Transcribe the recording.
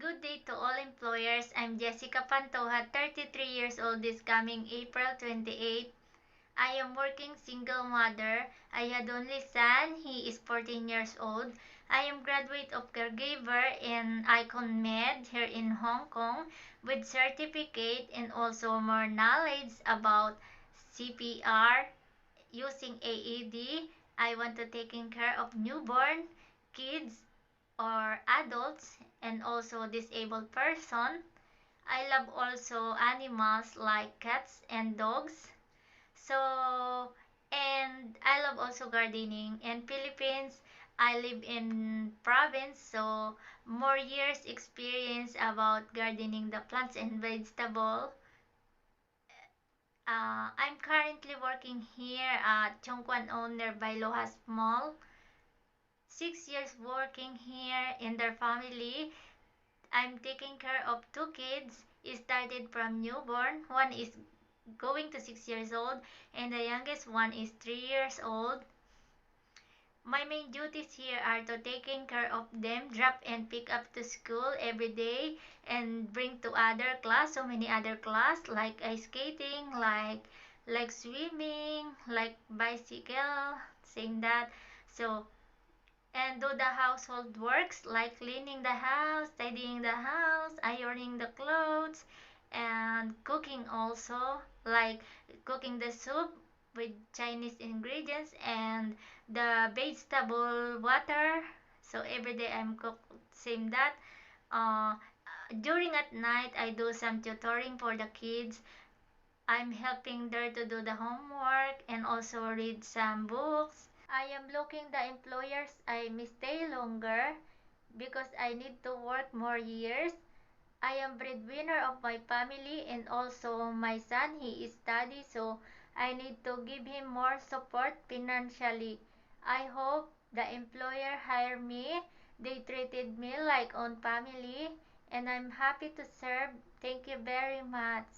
Good day to all employers. I'm Jessica Pantoja, 33 years old this coming April 28. I am working single mother. I had only son. He is 14 years old. I am graduate of caregiver in Icon Med here in Hong Kong with certificate and also more knowledge about CPR using AED. I want to taking care of newborn, kids, or adults and also disabled person. I love also animals like cats and dogs. So, and I love also gardening. In Philippines, I live in province, so more years experience about gardening the plants and vegetable. I'm currently working here at Chongquan owner by Lohas Mall. 6 years working here in their family. I'm taking care of two kids. It started from newborn. One is going to 6 years old, and the youngest one is 3 years old. My main duties here are to taking care of them, drop and pick up to school every day, and bring to other class. So many other class like ice skating, like swimming, like bicycle, saying that. So and do the household works like cleaning the house, tidying the house, ironing the clothes, and cooking also, like cooking the soup with Chinese ingredients and the vegetable water. So every day I'm cook same that. Uh, During at night I do some tutoring for the kids. I'm helping there to do the homework and also read some books. I am looking the employers I may stay longer because I need to work more years. I am breadwinner of my family and also my son he is study so I need to give him more support financially. I hope the employer hire me. They treated me like own family and I'm happy to serve. Thank you very much.